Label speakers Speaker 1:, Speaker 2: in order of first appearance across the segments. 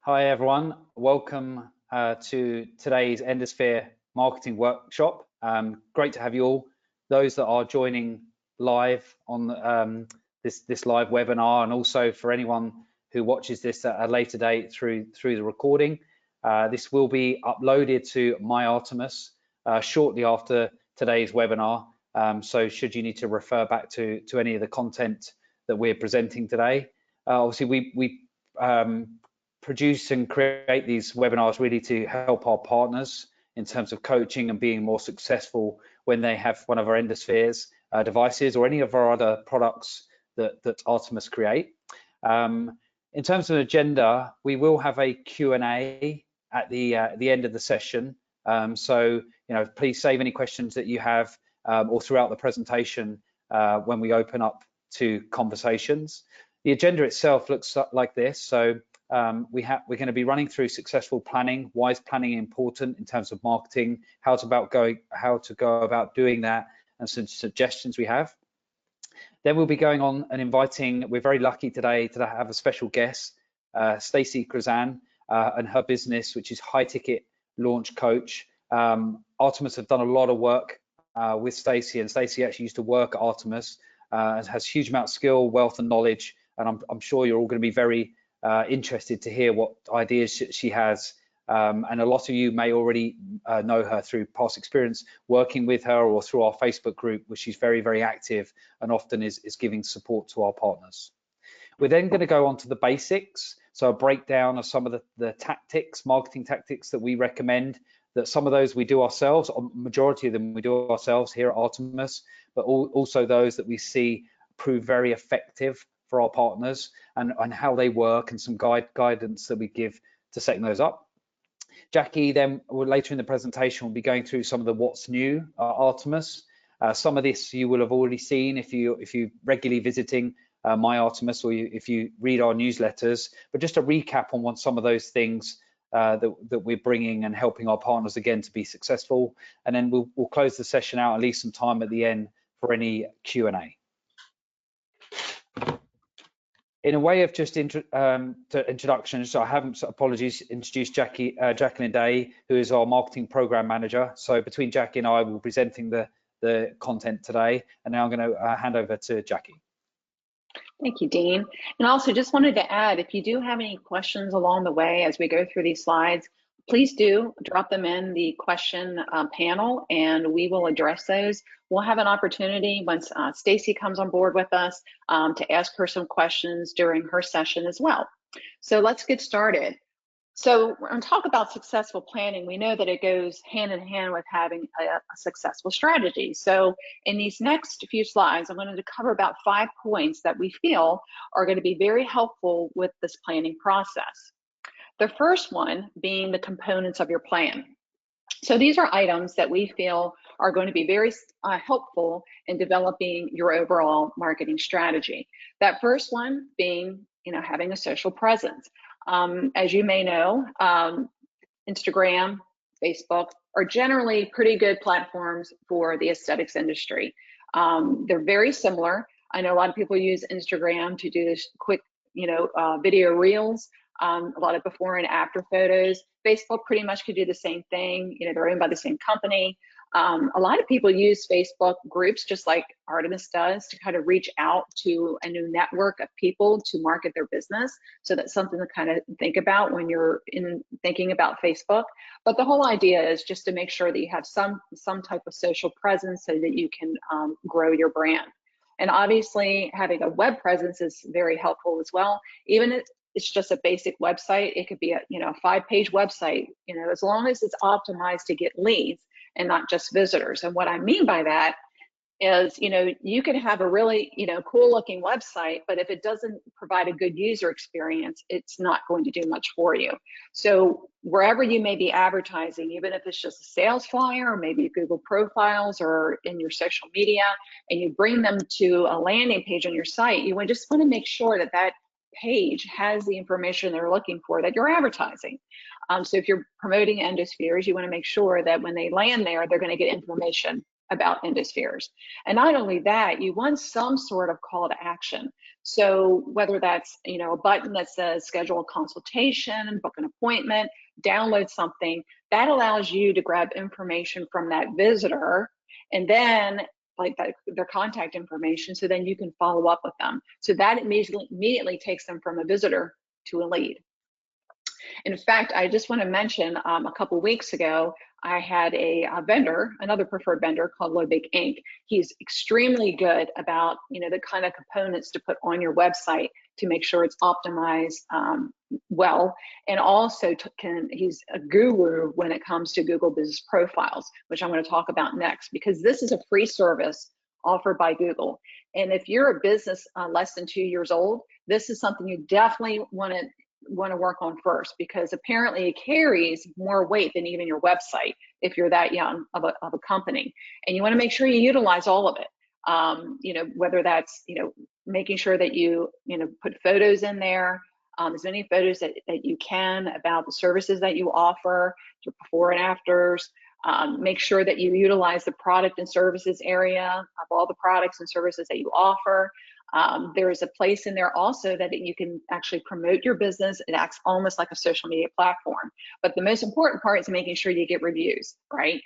Speaker 1: Hi everyone, welcome to today's Endosphere marketing workshop. Great to have you all. Those that are joining live on this live webinar, and also for anyone who watches this at a later date through the recording. This will be uploaded to my Artemis shortly after today's webinar. So should you need to refer back to any of the content that we're presenting today, obviously we produce and create these webinars really to help our partners in terms of coaching and being more successful when they have one of our Endospheres devices or any of our other products that Artemis create. In terms of agenda, we will have a Q&A at the end of the session. So please save any questions that you have or throughout the presentation when we open up to conversations. The agenda itself looks like this. So we're going to be running through successful planning. Why is planning important in terms of marketing? How to go about doing that, and some suggestions we have. Then we'll be going on and inviting. We're very lucky today to have a special guest, Stacey Krizan, and her business, which is High Ticket Launch Coach. Artemis have done a lot of work with Stacey, and Stacey actually used to work at Artemis, and has huge amount of skill, wealth, and knowledge. And I'm sure you're all going to be very interested to hear what ideas she has, and a lot of you may already know her through past experience working with her or through our Facebook group, which she's very active and often is giving support to our partners. We're then going to go on to the basics, so a breakdown of some of the tactics, marketing tactics that we recommend. That some of those we do ourselves, or majority of them we do ourselves here at Artemis, but also those that we see prove very effective for our partners, and how they work, and some guidance that we give to setting those up. Jackie then later in the presentation will be going through some of the what's new at Artemis. Some of this you will have already seen if you regularly visiting my Artemis, or if you read our newsletters, but just a recap on some of those things that we're bringing and helping our partners again to be successful. And then we'll close the session out and leave some time at the end for any Q&A. In a way of just introduction, so I haven't, apologies, introduced Jacqueline Day, who is our marketing program manager. So between Jackie and I, we'll be presenting the content today. And now I'm going to hand over to Jackie.
Speaker 2: Thank you, Dean. And also just wanted to add, if you do have any questions along the way as we go through these slides, please do drop them in the question panel, and we will address those. We'll have an opportunity once Stacey comes on board with us to ask her some questions during her session as well. So let's get started. So we're going to talk about successful planning. We know that it goes hand in hand with having a successful strategy. So in these next few slides, I'm going to cover about 5 points that we feel are going to be very helpful with this planning process. The first one being the components of your plan. So these are items that we feel are going to be very helpful in developing your overall marketing strategy. That first one being, having a social presence. As you may know, Instagram, Facebook are generally pretty good platforms for the aesthetics industry. They're very similar. I know a lot of people use Instagram to do this quick, video reels, a lot of before and after photos. Facebook pretty much could do the same thing. They're owned by the same company. A lot of people use Facebook groups, just like Artemis does, to kind of reach out to a new network of people to market their business. So that's something to kind of think about when you're thinking about Facebook. But the whole idea is just to make sure that you have some type of social presence so that you can grow your brand. And obviously, having a web presence is very helpful as well. Even if it's just a basic website, it could be a 5-page website. As long as it's optimized to get leads and not just visitors. And what I mean by that is, you can have a really, cool looking website, but if it doesn't provide a good user experience, it's not going to do much for you. So wherever you may be advertising, even if it's just a sales flyer or maybe Google profiles or in your social media, and you bring them to a landing page on your site, you just want to make sure that that page has the information they're looking for that you're advertising. So if you're promoting Endospheres, you want to make sure that when they land there, they're going to get information about Endospheres. And not only that, you want some sort of call to action. So whether that's, you know, a button that says schedule a consultation, book an appointment, download something, that allows you to grab information from that visitor, and then like their contact information, so then you can follow up with them. So that immediately takes them from a visitor to a lead. In fact, I just want to mention a couple weeks ago, I had a vendor, another preferred vendor called Lobig Inc. He's extremely good about, you know, the kind of components to put on your website to make sure it's optimized well. And also he's a guru when it comes to Google Business Profiles, which I'm going to talk about next, because this is a free service offered by Google. And if you're a business less than 2 years old, this is something you definitely want to work on first, because apparently it carries more weight than even your website if you're that young of a company. And you want to make sure you utilize all of it. You know, whether that's, you know, making sure that you know, put photos in there, as many photos that you can about the services that you offer, your before and afters. Make sure that you utilize the product and services area of all the products and services that you offer. There is a place in there also that you can actually promote your business. It acts almost like a social media platform. But the most important part is making sure you get reviews, right?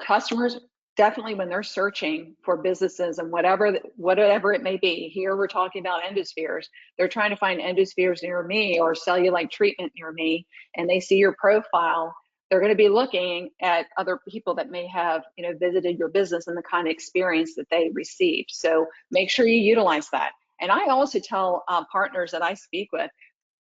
Speaker 2: Customers, definitely when they're searching for businesses and whatever it may be, here we're talking about Endospheres, they're trying to find Endospheres near me or cellulite treatment near me, and they see your profile, they're going to be looking at other people that may have, you know, visited your business and the kind of experience that they received. So make sure you utilize that. And I also tell partners that I speak with,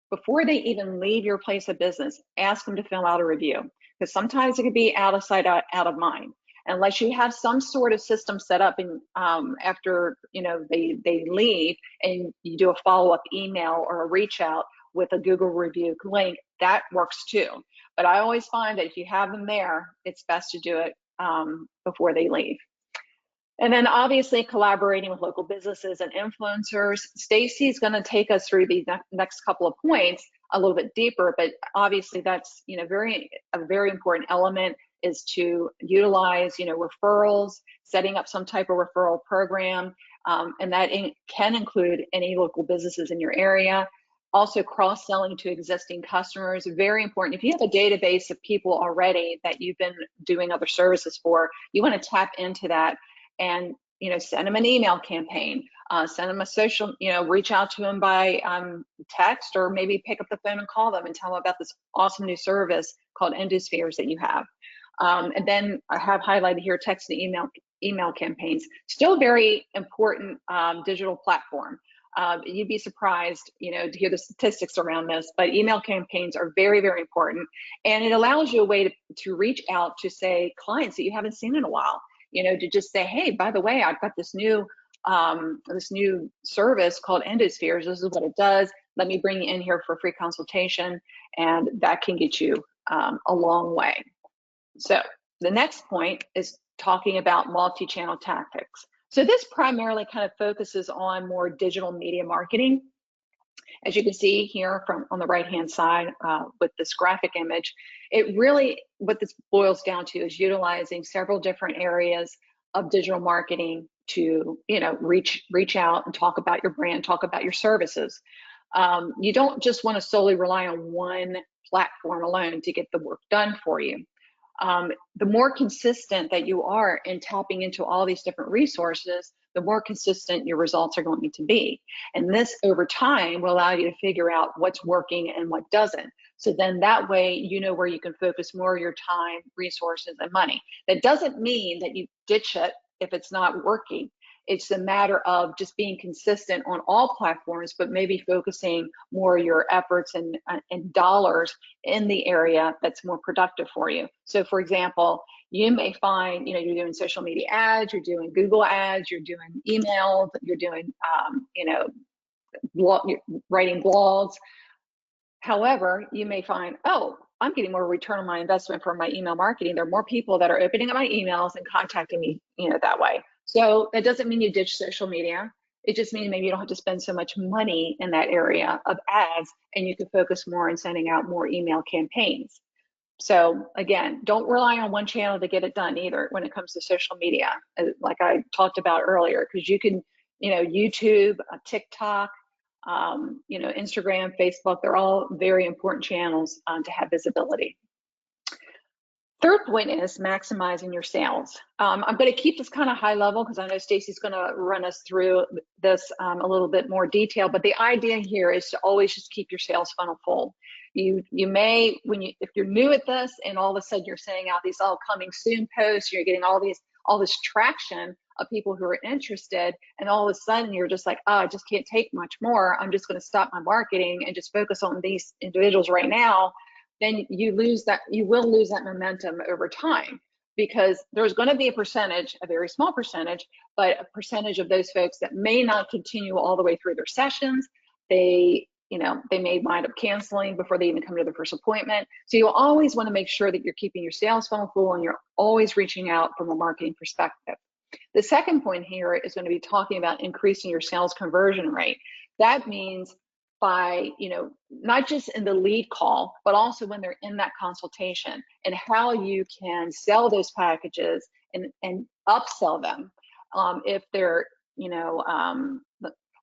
Speaker 2: before they even leave your place of business, ask them to fill out a review, because sometimes it could be out of sight, out of mind. Unless you have some sort of system set up, and after, you know, they leave, and you do a follow-up email or a reach out with a Google review link, that works too. But I always find that if you have them there, it's best to do it before they leave. And then obviously collaborating with local businesses and influencers. Stacey's going to take us through the next couple of points a little bit deeper, but obviously that's, you know, a very important element is to utilize, you know, referrals, setting up some type of referral program, and that can include any local businesses in your area. Also cross-selling to existing customers, very important. If you have a database of people already that you've been doing other services for, you want to tap into that and, you know, send them an email campaign, send them a social, you know, reach out to them by text, or maybe pick up the phone and call them and tell them about this awesome new service called Endospheres that you have. And then I have highlighted here text and email campaigns. Still very important digital platform. You'd be surprised, you know, to hear the statistics around this, but email campaigns are very, very important. And it allows you a way to reach out to, say, clients that you haven't seen in a while, you know, to just say, hey, by the way, I've got this new service called Endospheres. This is what it does. Let me bring you in here for a free consultation. And that can get you a long way. So the next point is talking about multi-channel tactics. So this primarily kind of focuses on more digital media marketing. As you can see here on the right-hand side with this graphic image, it really, what this boils down to is utilizing several different areas of digital marketing to, you know, reach out and talk about your brand, talk about your services. You don't just want to solely rely on one platform alone to get the work done for you. The more consistent that you are in tapping into all these different resources, the more consistent your results are going to be. And this over time will allow you to figure out what's working and what doesn't. So then that way, you know where you can focus more of your time, resources, and money. That doesn't mean that you ditch it if it's not working. It's a matter of just being consistent on all platforms, but maybe focusing more of your efforts and dollars in the area that's more productive for you. So for example, you may find, you know, you're doing social media ads, you're doing Google ads, you're doing emails, you're doing, you know, you're writing blogs. However, you may find, oh, I'm getting more return on my investment from my email marketing. There are more people that are opening up my emails and contacting me, you know, that way. So that doesn't mean you ditch social media. It just means maybe you don't have to spend so much money in that area of ads, and you can focus more on sending out more email campaigns. So again, don't rely on one channel to get it done either when it comes to social media, like I talked about earlier, because you can, YouTube, TikTok, Instagram, Facebook, they're all very important channels to have visibility. Third point is maximizing your sales. I'm going to keep this kind of high level because I know Stacey's going to run us through this a little bit more detail, but the idea here is to always just keep your sales funnel full. You may, if you're new at this and all of a sudden you're sending out these all coming soon posts, you're getting all this traction of people who are interested, and all of a sudden you're just like, oh, I just can't take much more. I'm just going to stop my marketing and just focus on these individuals right now. Then you will lose that momentum over time, because there's going to be a percentage, a very small percentage, but a percentage of those folks that may not continue all the way through their sessions. They may wind up canceling before they even come to their first appointment. So you always want to make sure that you're keeping your sales funnel full and you're always reaching out from a marketing perspective. The second point here is going to be talking about increasing your sales conversion rate. That means by, not just in the lead call, but also when they're in that consultation, and how you can sell those packages and upsell them. If they're,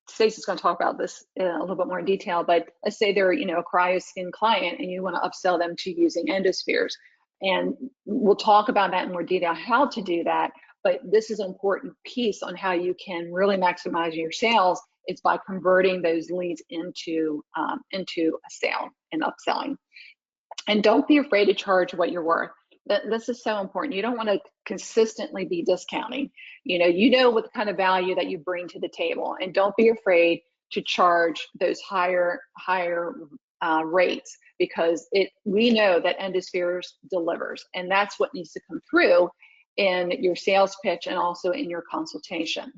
Speaker 2: Stacey's going to talk about this in a little bit more in detail, but let's say they're, a cryoskin client and you want to upsell them to using Endospheres. And we'll talk about that in more detail, how to do that. But this is an important piece on how you can really maximize your sales. It's by converting those leads into a sale and upselling. And don't be afraid to charge what you're worth. This is so important. You don't want to consistently be discounting. You know what kind of value that you bring to the table, and don't be afraid to charge those higher rates, because we know that Endospheres delivers, and that's what needs to come through in your sales pitch and also in your consultation.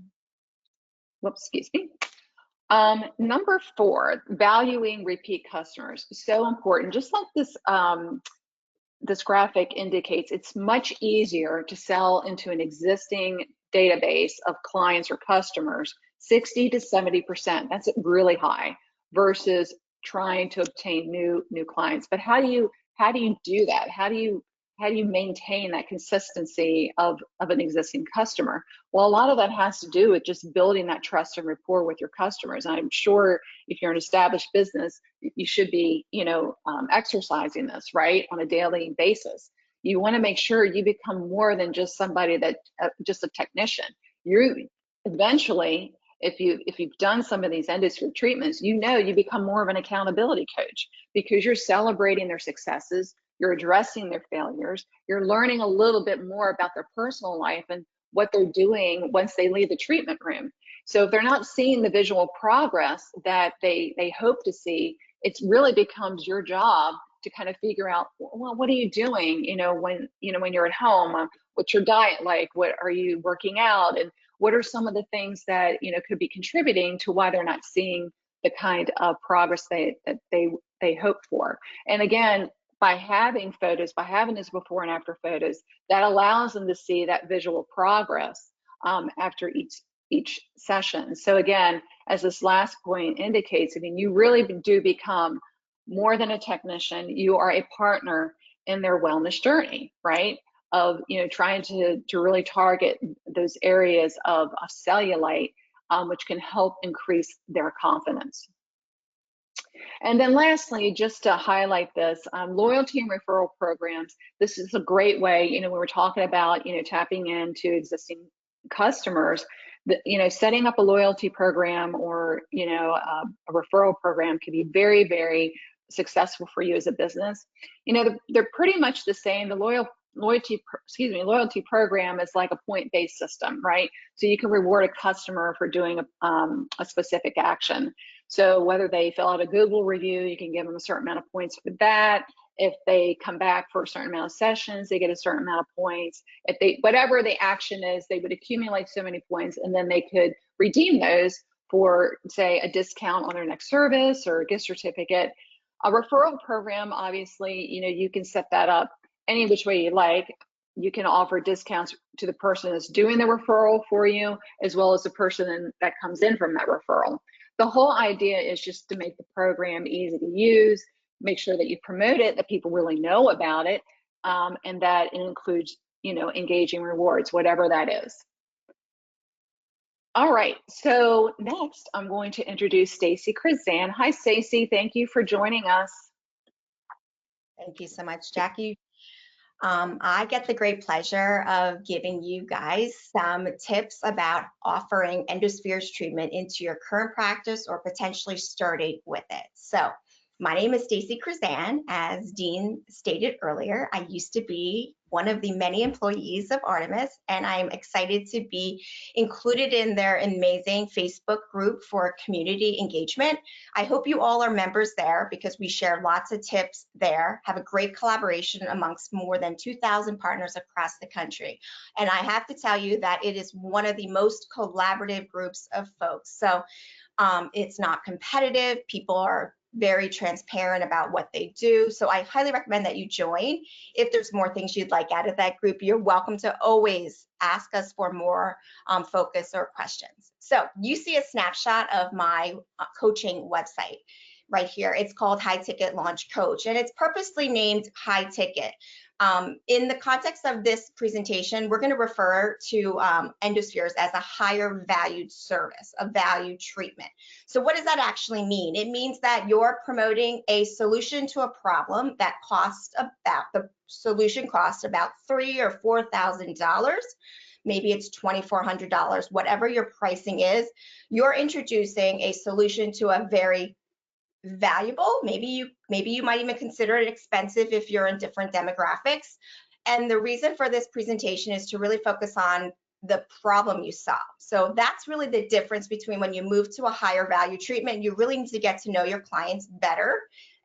Speaker 2: Whoops, excuse me. Number 4, valuing repeat customers. So important. Just like this graphic indicates, it's much easier to sell into an existing database of clients or customers, 60 to 70%. That's really high, versus trying to obtain new clients. But how do you do that? How do you maintain that consistency of an existing customer? Well, a lot of that has to do with just building that trust and rapport with your customers. I'm sure if you're an established business, you should be, exercising this, right, on a daily basis. You want to make sure you become more than just somebody that, just a technician. You eventually, if you've done some of these Endosphere treatments, you become more of an accountability coach, because you're celebrating their successes, you're addressing their failures, you're learning a little bit more about their personal life and what they're doing once they leave the treatment room. So if they're not seeing the visual progress that they hope to see, it really becomes your job to kind of figure out, well, what are you doing, when you're at home? What's your diet like? What are you working out? And what are some of the things that could be contributing to why they're not seeing the kind of progress that they hope for? And again, by having photos, by having these before and after photos, that allows them to see that visual progress after each session. So again, as this last point indicates, you really do become more than a technician. You are a partner in their wellness journey, right? Of trying to really target those areas of cellulite, which can help increase their confidence. And then lastly, just to highlight this, loyalty and referral programs. This is a great way, when we're talking about, tapping into existing customers, setting up a loyalty program or, a referral program can be very, very successful for you as a business. They're pretty much the same. The loyalty program is like a point-based system, right? So you can reward a customer for doing a specific action. So whether they fill out a Google review, you can give them a certain amount of points for that. If they come back for a certain amount of sessions, they get a certain amount of points. Whatever the action is, they would accumulate so many points, and then they could redeem those for, say, a discount on their next service or a gift certificate. A referral program, obviously, you can set that up any which way you like. You can offer discounts to the person that's doing the referral for you, as well as the person that comes in from that referral. The whole idea is just to make the program easy to use. make sure that you promote it, that people really know about it, and that it includes, engaging rewards, whatever that is. All right, so next I'm going to introduce Stacey Krizan. Hi, Stacey. Thank you for joining us.
Speaker 3: Thank you so much, Jackie. I get the great pleasure of giving you guys some tips about offering Endospheres treatment into your current practice or potentially starting with it. So my name is Stacey Krizan. As Dean stated earlier, I used to be one of the many employees of Artemis, and I'm excited to be included in their amazing Facebook group for community engagement. I hope you all are members there because we share lots of tips there, have a great collaboration amongst more than 2,000 partners across the country. And I have to tell you that it is one of the most collaborative groups of folks. So it's not competitive. People are very transparent about what they do. So I highly recommend that you join. If there's more things you'd like out of that group, you're welcome to always ask us for more focus or questions. So you see a snapshot of my coaching website right here. It's called High Ticket Launch Coach, and it's purposely named High Ticket. In the context of this presentation, we're going to refer to Endospheres as a higher valued service, a valued treatment. So what does that actually mean? It means that you're promoting a solution to a problem that the solution costs about $3,000 or $4,000. Maybe it's $2,400, whatever your pricing is. You're introducing a solution to a very valuable, maybe you might even consider it expensive if you're in different demographics. And the reason for this presentation is to really focus on the problem you solve. So that's really the difference between when you move to a higher value treatment. You really need to get to know your clients better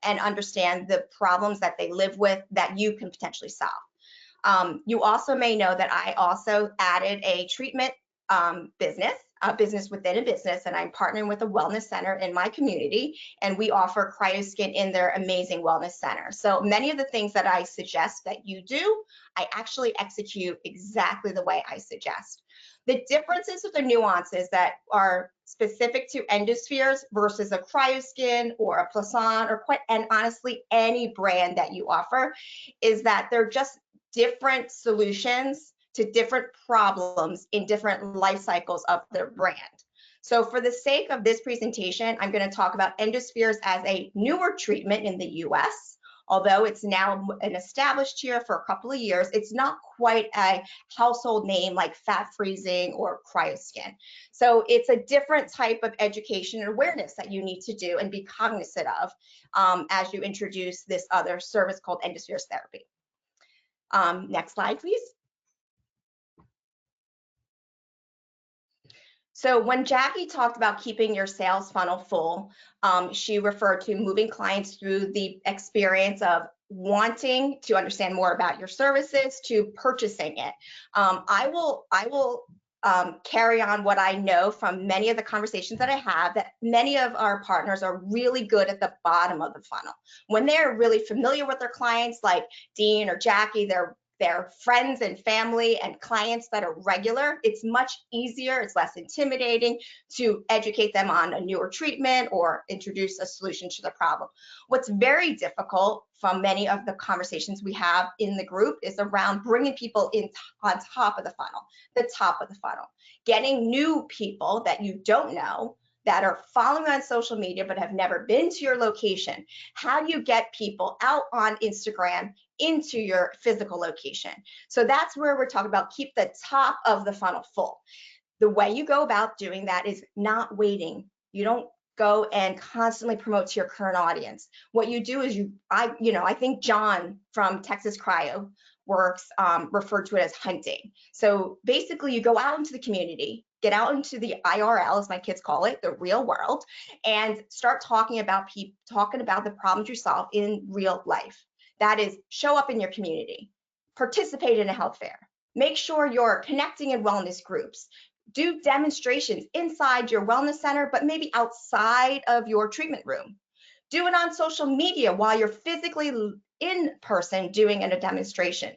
Speaker 3: and understand the problems that they live with that you can potentially solve. You also may know that I also added a treatment business, a business within a business, and I'm partnering with a wellness center in my community, and we offer cryoskin in their amazing wellness center. So many of the things that I suggest that you do, I actually execute exactly the way I suggest. The differences of the nuances that are specific to Endospheres versus a cryoskin or a Krizan and honestly any brand that you offer is that they're just different solutions to different problems in different life cycles of their brand. So for the sake of this presentation, I'm going to talk about Endospheres as a newer treatment in the US. Although it's now an established here for a couple of years, it's not quite a household name like fat freezing or cryoskin. So it's a different type of education and awareness that you need to do and be cognizant of as you introduce this other service called Endospheres therapy. Next slide, please. So when Jackie talked about keeping your sales funnel full, she referred to moving clients through the experience of wanting to understand more about your services to purchasing it. I will carry on what I know from many of the conversations that I have, that many of our partners are really good at the bottom of the funnel. When they're really familiar with their clients, like Dean or Jackie, they're friends and family and clients that are regular, it's much easier, it's less intimidating to educate them on a newer treatment or introduce a solution to the problem. What's very difficult from many of the conversations we have in the group is around bringing people in on top of the funnel, the top of the funnel, getting new people that you don't know that are following on social media but have never been to your location. How do you get people out on Instagram into your physical location? So that's where we're talking about keep the top of the funnel full. The way you go about doing that is not waiting. You don't go and constantly promote to your current audience. What you do is I think John from Texas Cryo Works referred to it as hunting. So basically you go out into the community, get out into the IRL, as my kids call it, the real world, and start talking about the problems you solve in real life. That is, show up in your community, participate in a health fair, make sure you're connecting in wellness groups, do demonstrations inside your wellness center, but maybe outside of your treatment room. Do it on social media while you're physically in person doing a demonstration.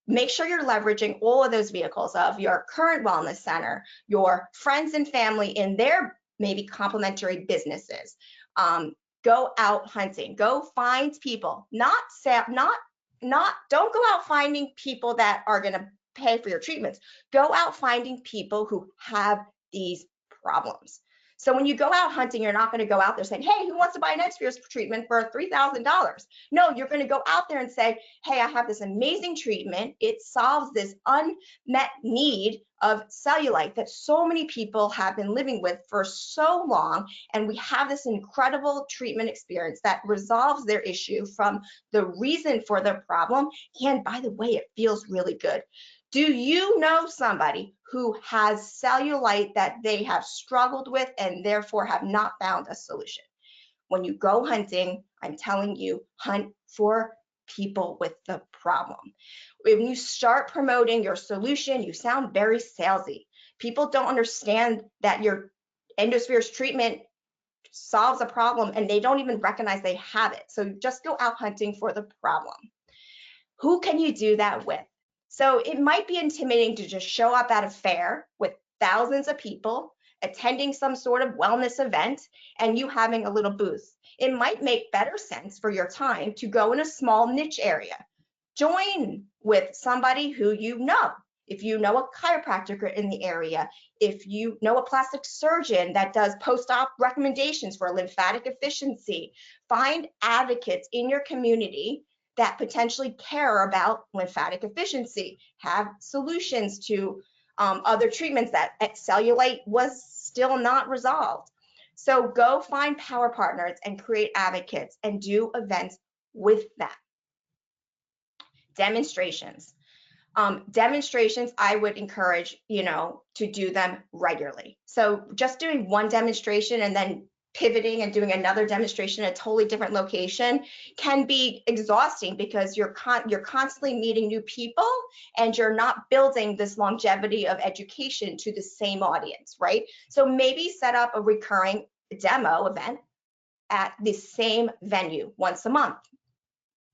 Speaker 3: Make sure you're leveraging all of those vehicles of your current wellness center, your friends and family in their maybe complementary businesses. Go out hunting. Go find people. Don't go out finding people that are going to pay for your treatments. Go out finding people who have these problems. So when you go out hunting, you're not going to go out there saying, hey, who wants to buy an Endospheres treatment for $3,000? No, you're going to go out there and say, hey, I have this amazing treatment. It solves this unmet need of cellulite that so many people have been living with for so long. And we have this incredible treatment experience that resolves their issue from the reason for their problem. And by the way, it feels really good. Do you know somebody who has cellulite that they have struggled with and therefore have not found a solution? When you go hunting, I'm telling you, hunt for people with the problem. When you start promoting your solution, you sound very salesy. People don't understand that your Endospheres treatment solves a problem and they don't even recognize they have it. So just go out hunting for the problem. Who can you do that with? So it might be intimidating to just show up at a fair with thousands of people attending some sort of wellness event and you having a little booth. It might make better sense for your time to go in a small niche area. Join with somebody who you know. If you know a chiropractor in the area, if you know a plastic surgeon that does post-op recommendations for lymphatic efficiency, find advocates in your community that potentially care about lymphatic efficiency, have solutions to other treatments that cellulite was still not resolved. So go find power partners and create advocates and do events with them. Demonstrations. Demonstrations, I would encourage, to do them regularly. So just doing one demonstration and then pivoting and doing another demonstration at a totally different location can be exhausting because you're constantly meeting new people and you're not building this longevity of education to the same audience, right? So maybe set up a recurring demo event at the same venue once a month.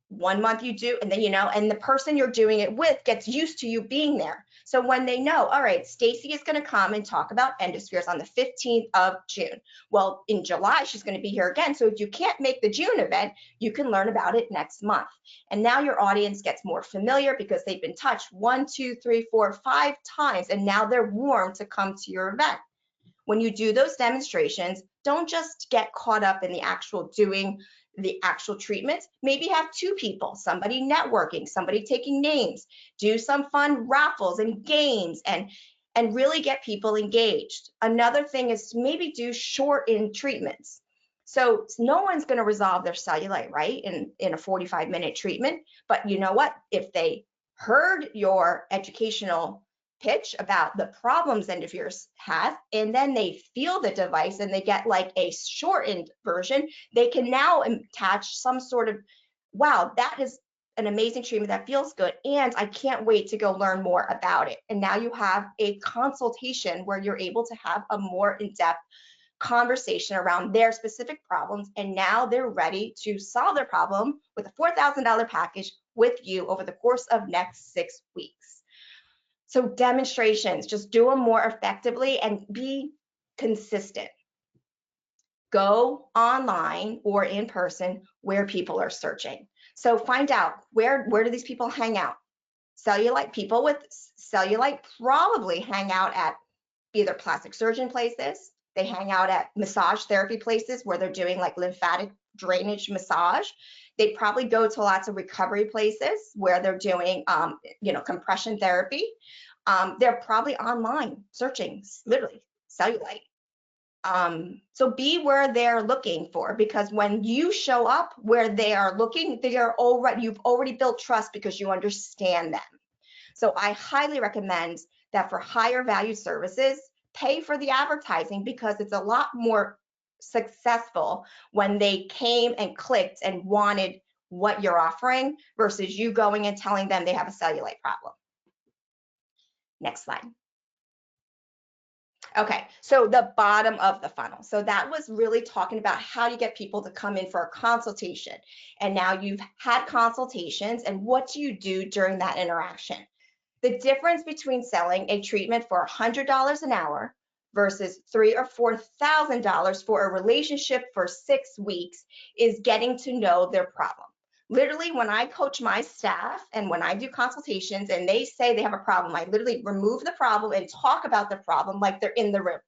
Speaker 3: 1 month you do, and then, and the person you're doing it with gets used to you being there. So when they know, all right, Stacey is going to come and talk about Endospheres on the 15th of June. Well, in July, she's going to be here again. So if you can't make the June event, you can learn about it next month. And now your audience gets more familiar because they've been touched 1, 2, 3, 4, 5 times, and now they're warm to come to your event. When you do those demonstrations, don't just get caught up in the actual treatments. Maybe have 2 people, somebody networking, somebody taking names, do some fun raffles and games and really get people engaged. Another thing is to maybe do short-in treatments. So no one's going to resolve their cellulite, right, in a 45-minute treatment. But you know what? If they heard your educational pitch about the problems Endospheres has, and then they feel the device and they get like a shortened version, they can now attach some sort of, wow, that is an amazing treatment that feels good, and I can't wait to go learn more about it. And now you have a consultation where you're able to have a more in-depth conversation around their specific problems, and now they're ready to solve their problem with a $4,000 package with you over the course of next 6 weeks. So demonstrations, just do them more effectively and be consistent. Go online or in person where people are searching. So find out where do these people hang out? Cellulite, people with cellulite probably hang out at either plastic surgeon places, they hang out at massage therapy places where they're doing like lymphatic drainage massage. They probably go to lots of recovery places where they're doing, compression therapy. They're probably online searching, literally, cellulite. So be where they're looking for, because when you show up where they are looking, you've already built trust because you understand them. So I highly recommend that for higher value services, pay for the advertising because it's a lot more successful when they came and clicked and wanted what you're offering versus you going and telling them they have a cellulite problem. Next slide. Okay, so the bottom of the funnel. So that was really talking about how do you get people to come in for a consultation. And now you've had consultations, and what do you do during that interaction? The difference between selling a treatment for $100 an hour versus $3,000 or $4,000 for a relationship for 6 weeks is getting to know their problem. Literally, when I coach my staff and when I do consultations and they say they have a problem, I literally remove the problem and talk about the problem like they're in the room.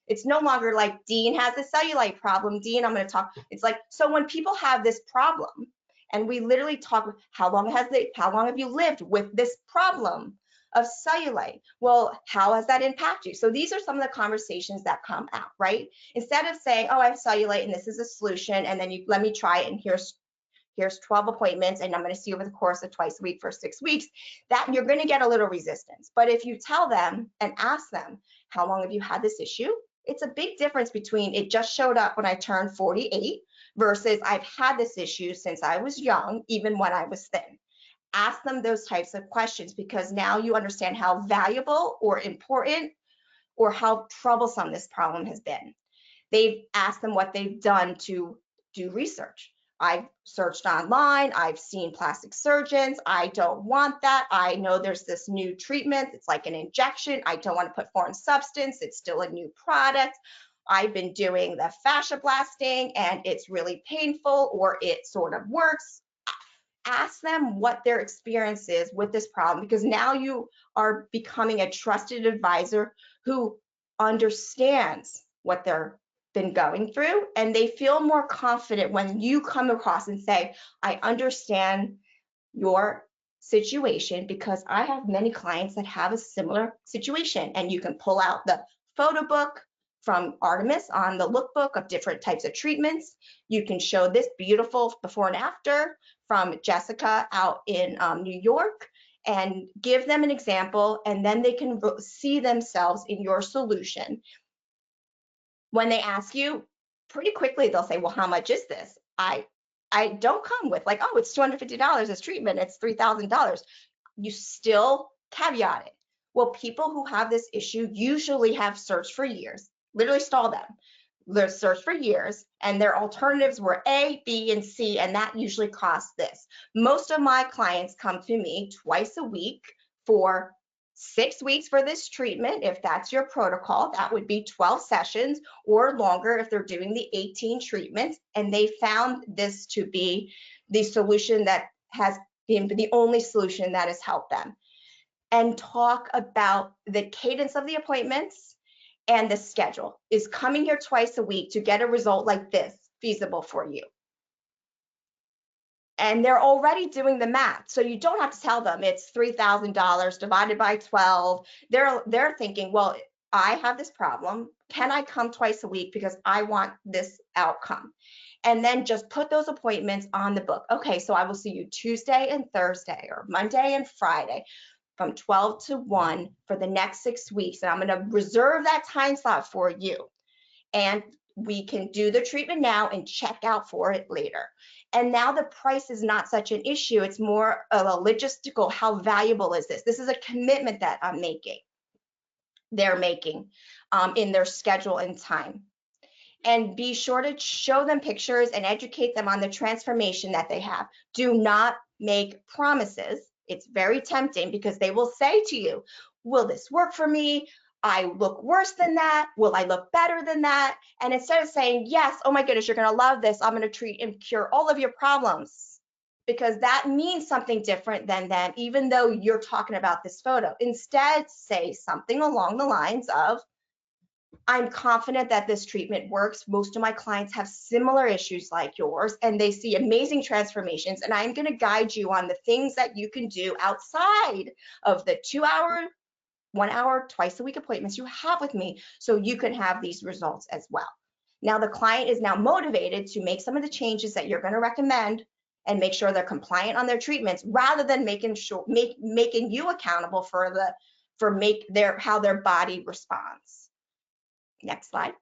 Speaker 3: It's no longer like Dean has a cellulite problem. Dean, I'm going to talk. It's like, so when people have this problem and we literally talk, how long have you lived with this problem of cellulite? Well, how has that impacted you? So these are some of the conversations that come out, right? Instead of saying, oh, I have cellulite and this is a solution, and then let me try it, and here's 12 appointments and I'm going to see over the course of twice a week for 6 weeks, that you're going to get a little resistance. But if you tell them and ask them, how long have you had this issue? It's a big difference between it just showed up when I turned 48 versus I've had this issue since I was young, even when I was thin. Ask them those types of questions, because now you understand how valuable or important or how troublesome this problem has been. They've asked them what they've done to do research. I've searched online, I've seen plastic surgeons, I don't want that. I know there's this new treatment, it's like an injection, I don't want to put foreign substance, it's still a new product. I've been doing the fascia blasting and it's really painful, or it sort of works. Ask them what their experience is with this problem, because now you are becoming a trusted advisor who understands what they're been going through, and they feel more confident when you come across and say, I understand your situation, because I have many clients that have a similar situation. And you can pull out the photo book from Artemis on the lookbook of different types of treatments. You can show this beautiful before and after from Jessica out in New York, and give them an example, and then they can see themselves in your solution. When they ask you, pretty quickly they'll say, well, how much is this? I don't come with like, oh, it's $250 this treatment, it's $3,000. You still caveat it. Well, people who have this issue usually have searched for years, literally stall them. They're searched for years, and their alternatives were A, B, and C, and that usually costs this. Most of my clients come to me twice a week for 6 weeks for this treatment. If that's your protocol, that would be 12 sessions or longer if they're doing the 18 treatments. And they found this to be the solution that has been the only solution that has helped them. And talk about the cadence of the appointments and the schedule. Is coming here twice a week to get a result like this feasible for you? And they're already doing the math. So you don't have to tell them it's $3,000 divided by 12. They're thinking, well, I have this problem. Can I come twice a week because I want this outcome? And then just put those appointments on the book. Okay, so I will see you Tuesday and Thursday, or Monday and Friday from 12 to 1 for the next 6 weeks. And I'm going to reserve that time slot for you. And we can do the treatment now and check out for it later. And now the price is not such an issue. It's more of a logistical, how valuable is this? This is a commitment that they're making in their schedule and time. And be sure to show them pictures and educate them on the transformation that they have. Do not make promises. It's very tempting because they will say to you, will this work for me? I look worse than that. Will I look better than that? And instead of saying, yes, oh my goodness, you're going to love this, I'm going to treat and cure all of your problems, because that means something different than them, even though you're talking about this photo. Instead, say something along the lines of, I'm confident that this treatment works. Most of my clients have similar issues like yours, and they see amazing transformations. And I'm going to guide you on the things that you can do outside of the 2-hour, 1-hour, twice a week appointments you have with me, so you can have these results as well. Now the client is now motivated to make some of the changes that you're going to recommend and make sure they're compliant on their treatments, rather than making you accountable for how their body responds. Next slide.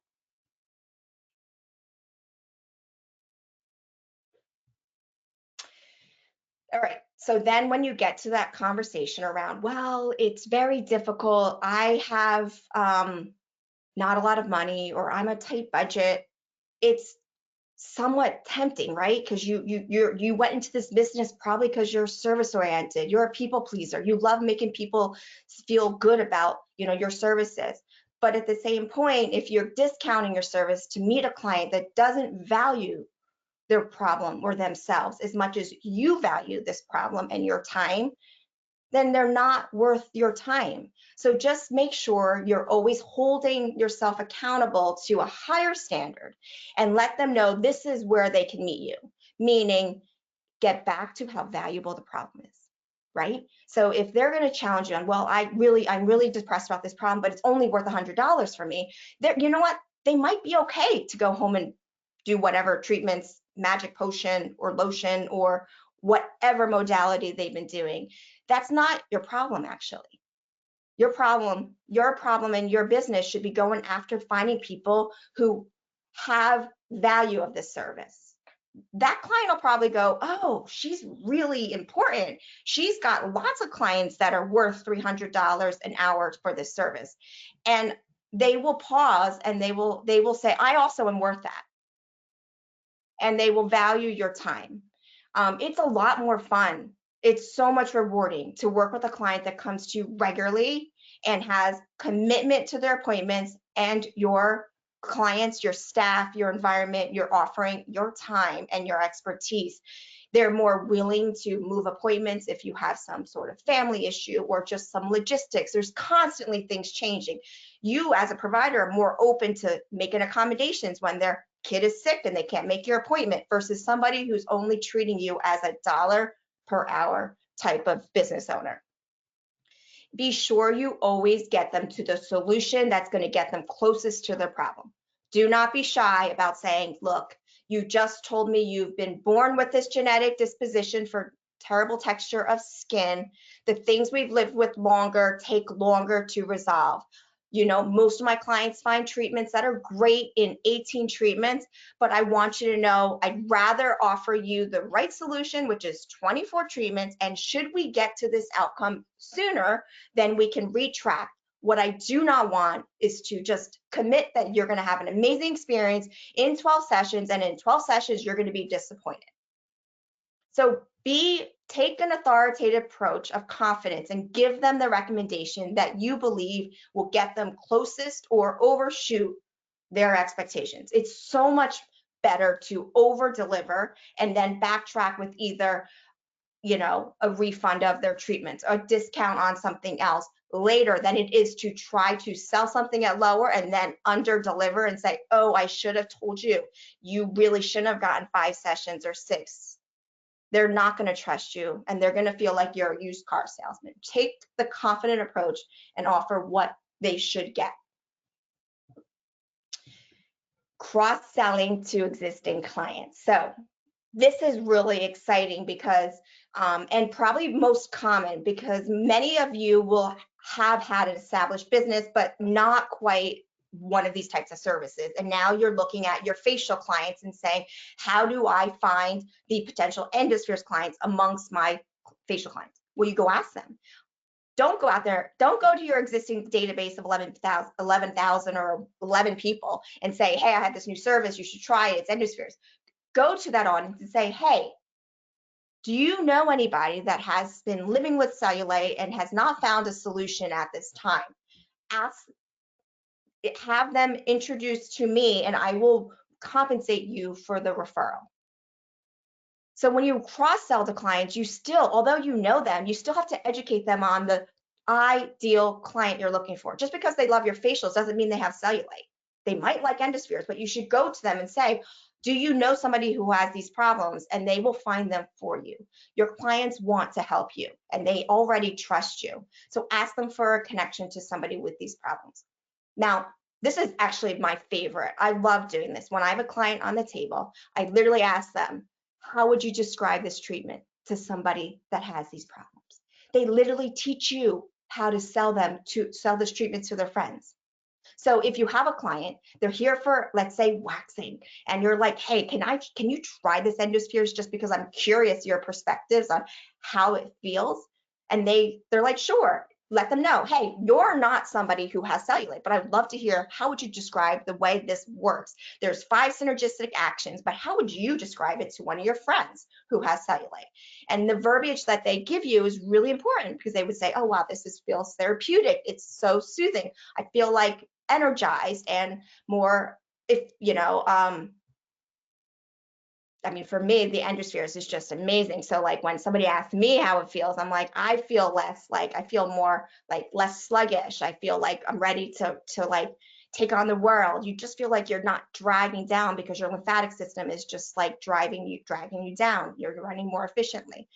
Speaker 3: All right, so then when you get to that conversation around, well, it's very difficult, I have not a lot of money, or I'm a tight budget, it's somewhat tempting, right? Because you went into this business probably because you're service oriented, you're a people pleaser, you love making people feel good about your services. But at the same point, if you're discounting your service to meet a client that doesn't value their problem or themselves as much as you value this problem and your time, then they're not worth your time. So just make sure you're always holding yourself accountable to a higher standard and let them know this is where they can meet you, meaning get back to how valuable the problem is, right? So if they're going to challenge you on, well, I'm really depressed about this problem, but it's only worth $100 for me, you know what? They might be okay to go home and do whatever treatments, magic potion or lotion or whatever modality they've been doing. That's not your problem, actually. Your problem in your business should be going after finding people who have value of this service. That client will probably go, oh, she's really important. She's got lots of clients that are worth $300 an hour for this service. And they will pause and they will say, I also am worth that. And they will value your time. It's a lot more fun. It's so much rewarding to work with a client that comes to you regularly and has commitment to their appointments, and your clients, your staff, your environment, you're offering your time and your expertise. They're more willing to move appointments if you have some sort of family issue or just some logistics. There's constantly things changing. You as a provider are more open to making accommodations when their kid is sick and they can't make your appointment versus somebody who's only treating you as a dollar per hour type of business owner. Be sure you always get them to the solution that's going to get them closest to their problem. Do not be shy about saying, look, you just told me you've been born with this genetic disposition for terrible texture of skin. The things we've lived with longer take longer to resolve. You know, most of my clients find treatments that are great in 18 treatments, but I want you to know I'd rather offer you the right solution, which is 24 treatments. And should we get to this outcome sooner, then we can retract. What I do not want is to just commit that you're going to have an amazing experience in 12 sessions, and in 12 sessions, you're going to be disappointed. So take an authoritative approach of confidence and give them the recommendation that you believe will get them closest or overshoot their expectations. It's so much better to over deliver and then backtrack with either, you know, a refund of their treatments or a discount on something else later than it is to try to sell something at lower and then under deliver and say, oh, I should have told you, you really shouldn't have gotten 5 sessions or 6. They're not going to trust you, and they're going to feel like you're a used car salesman. Take the confident approach and offer what they should get. Cross-selling to existing clients. So this is really exciting because, and probably most common, because many of you will have had an established business, but not quite one of these types of services. And now you're looking at your facial clients and saying, how do I find the potential Endospheres clients amongst my facial clients? Well, you go ask them. Don't go out there, don't go to your existing database of 11,000 or 11 people and say, hey, I have this new service, you should try it, it's Endospheres. Go to that audience and say, hey, do you know anybody that has been living with cellulite and has not found a solution at this time? Have them introduced to me, and I will compensate you for the referral. So when you cross-sell to clients, you still, although you know them, you still have to educate them on the ideal client you're looking for. Just because they love your facials doesn't mean they have cellulite. They might like Endospheres, but you should go to them and say, do you know somebody who has these problems? And they will find them for you. Your clients want to help you, and they already trust you. So ask them for a connection to somebody with these problems. Now, this is actually my favorite. I love doing this. When I have a client on the table, I literally ask them, how would you describe this treatment to somebody that has these problems? They literally teach you how to sell this treatment to their friends. So if you have a client, they're here for, let's say, waxing, and you're like, hey, can you try this Endospheres just because I'm curious your perspectives on how it feels? And they're like, sure. Let them know, hey, you're not somebody who has cellulite, but I'd love to hear, how would you describe the way this works? There's 5 synergistic actions, but how would you describe it to one of your friends who has cellulite? And the verbiage that they give you is really important, because they would say, oh, wow, feels therapeutic. It's so soothing. I feel like energized and more, if you know, I mean, for me, the Endospheres is just amazing. So like when somebody asks me how it feels, I'm like, I feel less, like I feel more like less sluggish. I feel like I'm ready to like take on the world. You just feel like you're not dragging down because your lymphatic system is just like dragging you down. You're running more efficiently.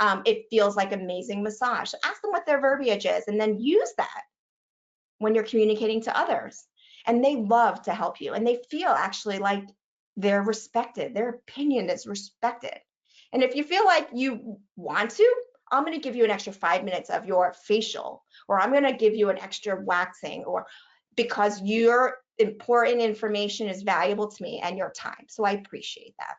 Speaker 3: It feels like amazing massage. So ask them what their verbiage is and then use that when you're communicating to others. And they love to help you and they feel actually like they're respected. Their opinion is respected. And if you feel like you want to, I'm going to give you an extra 5 minutes of your facial, or I'm going to give you an extra waxing, or because your important information is valuable to me and your time. So I appreciate that.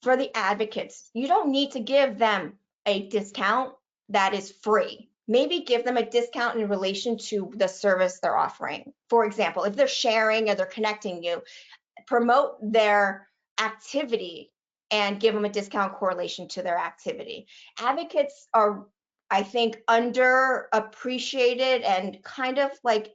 Speaker 3: For the advocates, you don't need to give them a discount that is free. Maybe give them a discount in relation to the service they're offering. For example, if they're sharing or they're connecting you, promote their activity and give them a discount correlation to their activity. Advocates are, I think, underappreciated and kind of like,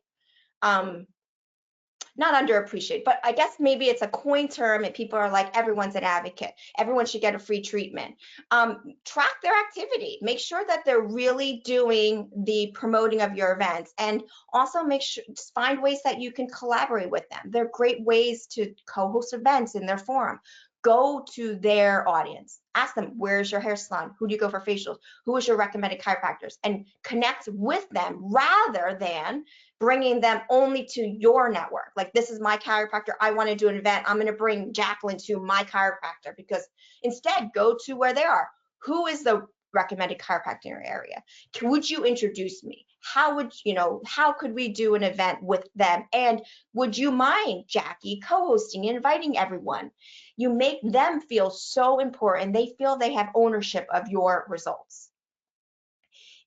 Speaker 3: not underappreciated, but I guess maybe it's a coin term and people are like, everyone's an advocate. Everyone should get a free treatment. Track their activity. Make sure that they're really doing the promoting of your events, and also make sure, find ways that you can collaborate with them. They're great ways to co-host events in their forum. Go to their audience. Ask them, where's your hair salon? Who do you go for facials? Who is your recommended chiropractors? And connect with them rather than bringing them only to your network. Like, this is my chiropractor. I want to do an event. I'm going to bring Jacqueline to my chiropractor, because instead go to where they are. Who is the recommended chiropractor in your area? Would you introduce me? How would, you know, how could we do an event with them? And would you mind, Jackie, co-hosting and inviting everyone? You make them feel so important. They feel they have ownership of your results.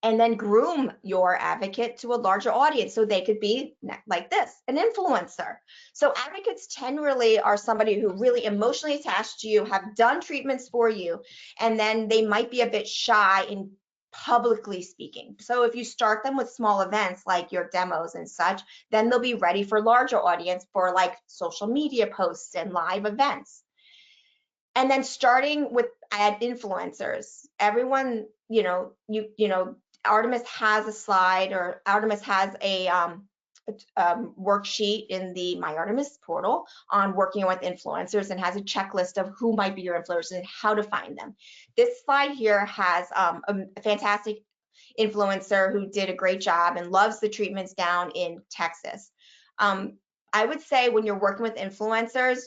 Speaker 3: And then groom your advocate to a larger audience so they could be like this, an influencer. So advocates generally are somebody who really emotionally attached to you, have done treatments for you, and then they might be a bit shy in publicly speaking. So if you start them with small events like your demos and such, then they'll be ready for larger audience for like social media posts and live events. And then starting with ad influencers, everyone, you know, Artemis has a slide, or Artemis has a worksheet in the My Artemis portal on working with influencers, and has a checklist of who might be your influencers and how to find them. This slide here has a fantastic influencer who did a great job and loves the treatments down in Texas. I would say when you're working with influencers,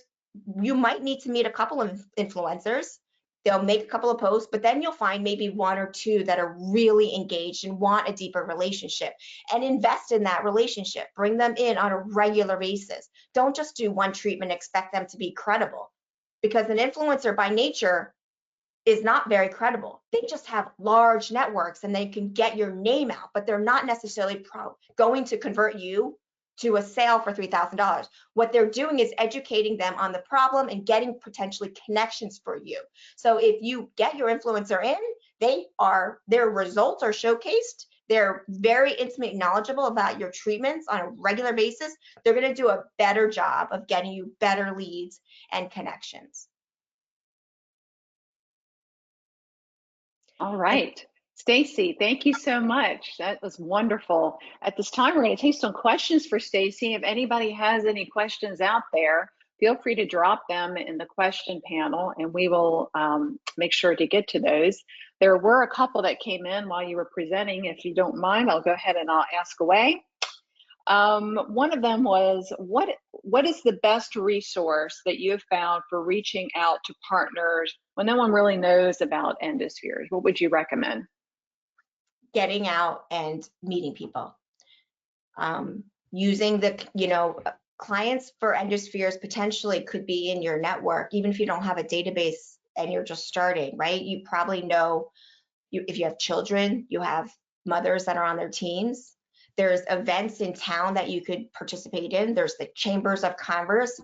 Speaker 3: you might need to meet a couple of influencers. They'll make a couple of posts, but then you'll find maybe one or two that are really engaged and want a deeper relationship, and invest in that relationship. Bring them in on a regular basis. Don't just do one treatment, expect them to be credible, because an influencer by nature is not very credible. They just have large networks and they can get your name out, but they're not necessarily going to convert you to a sale for $3,000. What they're doing is educating them on the problem and getting potentially connections for you. So if you get your influencer in, their results are showcased. They're very intimate and knowledgeable about your treatments on a regular basis. They're going to do a better job of getting you better leads and connections.
Speaker 2: All right. Stacey, thank you so much. That was wonderful. At this time, we're going to take some questions for Stacey. If anybody has any questions out there, feel free to drop them in the question panel, and we will make sure to get to those. There were a couple that came in while you were presenting. If you don't mind, I'll go ahead and I'll ask away. One of them was, what is the best resource that you have found for reaching out to partners when no one really knows about Endospheres? What would you recommend?
Speaker 3: Getting out and meeting people. Using the, you know, clients for Endospheres potentially could be in your network, even if you don't have a database and you're just starting, right? You probably know, if you have children, you have mothers that are on their teens. There's events in town that you could participate in. There's the chambers of commerce.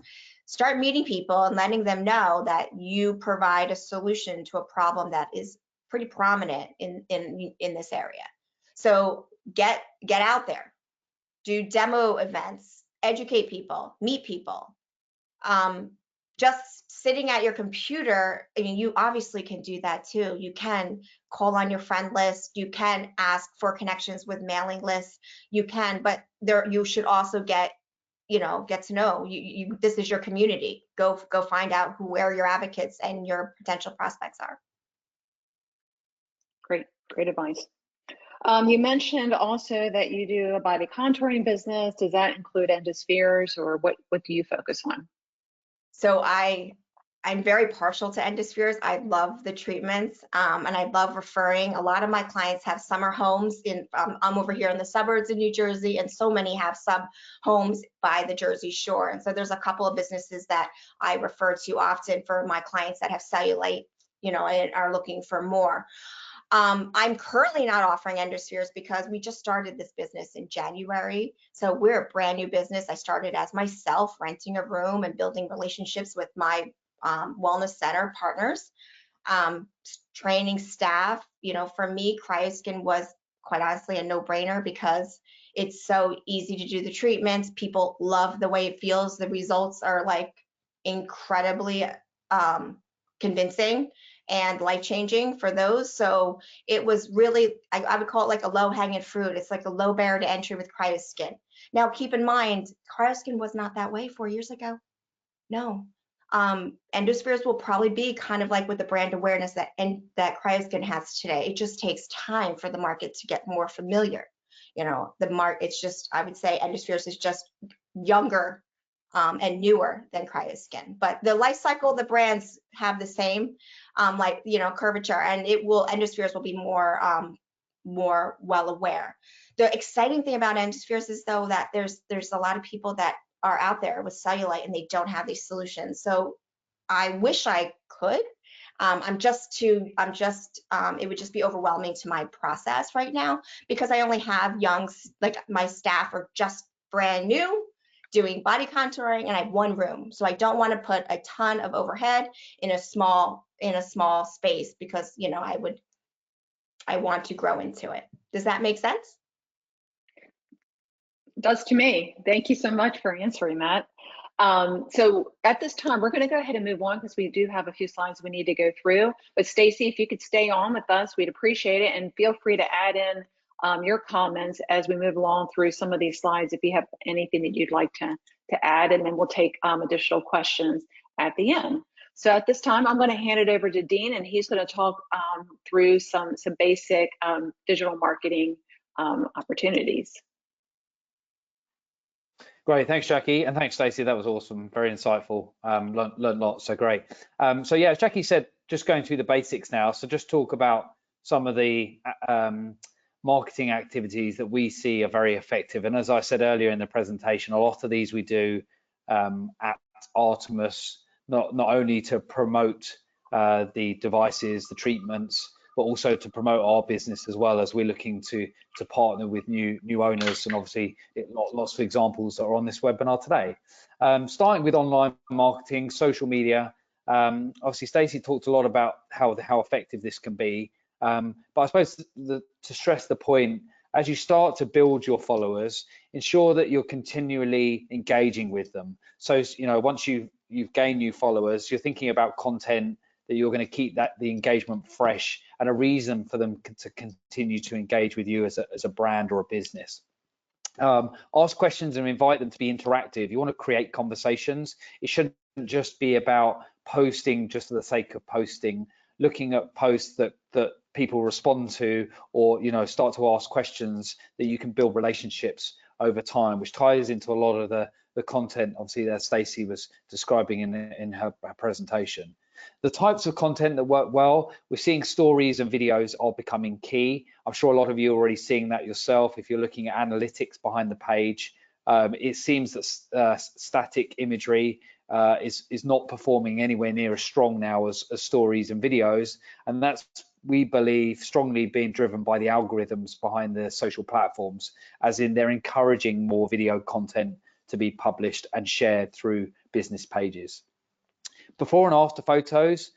Speaker 3: Start meeting people and letting them know that you provide a solution to a problem that is pretty prominent in this area. So get out there. do demo events, educate people, meet people. Just sitting at your computer, I mean, you obviously can do that too. You can call on your friend list. You can ask for connections with mailing lists. You can, but there you should also get to know you. This is your community. Go find out where your advocates and your potential prospects are.
Speaker 2: Great advice. You mentioned also that you do a body contouring business. Does that include Endospheres, or what do you focus on?
Speaker 3: So I'm very partial to Endospheres. I love the treatments, and I love referring. A lot of my clients have summer homes I'm over here in the suburbs of New Jersey, and so many have sub homes by the Jersey Shore. And so there's a couple of businesses that I refer to often for my clients that have cellulite, and are looking for more. I'm currently not offering Endospheres because we just started this business in January. So we're a brand new business. I started as myself, renting a room and building relationships with my wellness center partners, training staff. For me, CryoSkin was quite honestly a no-brainer because it's so easy to do the treatments. People love the way it feels. The results are like incredibly convincing and life-changing for those. So it was really, I would call it like a low-hanging fruit. It's like a low barrier to entry with CryoSkin. Now, keep in mind, CryoSkin was not that way 4 years ago. No. Endospheres will probably be kind of like with the brand awareness that CryoSkin has today. It just takes time for the market to get more familiar. It's just, I would say Endospheres is just younger and newer than CryoSkin, but the life cycle of the brands have the same, curvature, and Endospheres will be more well aware. The exciting thing about Endospheres is though that there's a lot of people that are out there with cellulite and they don't have these solutions. So I wish I could. It would just be overwhelming to my process right now because I only have my staff are just brand new doing body contouring, and I have one room. So I don't want to put a ton of overhead in a small space because, I want to grow into it. Does that make sense?
Speaker 2: It does to me. Thank you so much for answering that. So at this time, we're going to go ahead and move on because we do have a few slides we need to go through. But Stacey, if you could stay on with us, we'd appreciate it. And feel free to add in your comments as we move along through some of these slides if you have anything that you'd like to add, and then we'll take additional questions at the end. So at this time, I'm going to hand it over to Dean, and he's going to talk through some basic digital marketing opportunities.
Speaker 1: Great, thanks Jackie, and thanks Stacey. That was awesome, very insightful. Learned lots, so great. So yeah, as Jackie said, just going through the basics now. So just talk about some of the marketing activities that we see are very effective. And as I said earlier in the presentation, a lot of these we do at Artemis, not only to promote the devices, the treatments, but also to promote our business as well, as we're looking to partner with new owners, and obviously lots of examples that are on this webinar today. Starting with online marketing, social media. Obviously Stacey talked a lot about how effective this can be, but I suppose to stress the point, as you start to build your followers, ensure that you're continually engaging with them. So once you've gained new followers, you're thinking about content that you're going to keep the engagement fresh and a reason for them to continue to engage with you as a brand or a business. Ask questions and invite them to be interactive. You want to create conversations. It shouldn't just be about posting just for the sake of posting. Looking at posts that people respond to, or start to ask questions that you can build relationships over time, which ties into a lot of the content obviously that Stacey was describing in her presentation. The types of content that work well, we're seeing stories and videos are becoming key. I'm sure a lot of you are already seeing that yourself. If you're looking at analytics behind the page, it seems that static imagery is not performing anywhere near as strong now as stories and videos, and that's, we believe, strongly being driven by the algorithms behind the social platforms, as in they're encouraging more video content to be published and shared through business pages. Before and after photos,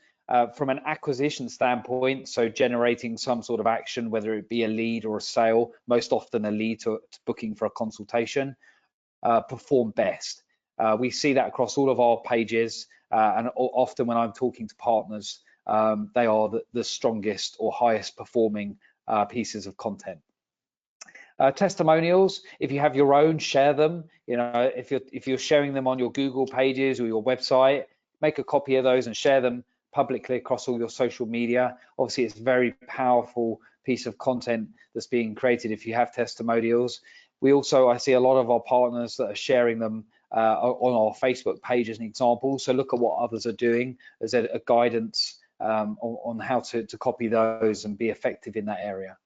Speaker 1: From an acquisition standpoint, so generating some sort of action, whether it be a lead or a sale, most often a lead to booking for a consultation, perform best. We see that across all of our pages, and often when I'm talking to partners, they are the strongest or highest performing pieces of content. Testimonials, if you have your own, share them. You know, if you're sharing them on your Google pages or your website, make a copy of those and share them publicly across all your social media. Obviously, it's a very powerful piece of content that's being created if you have testimonials. We also, I see a lot of our partners that are sharing them on our Facebook page as an example. So look at what others are doing as a guidance on how to copy those and be effective in that area.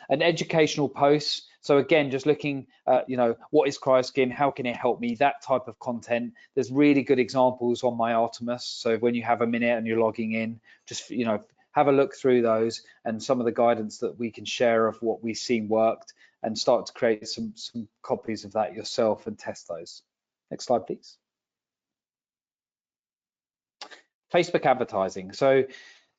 Speaker 1: And educational posts. So again, just looking at, you know, what is cryoskin? How can it help me? That type of content. There's really good examples on my Artemis. So when you have a minute and you're logging in, just, you know, have a look through those and some of the guidance that we can share of what we've seen worked, and start to create some copies of that yourself and test those. Next slide, please. Facebook advertising. So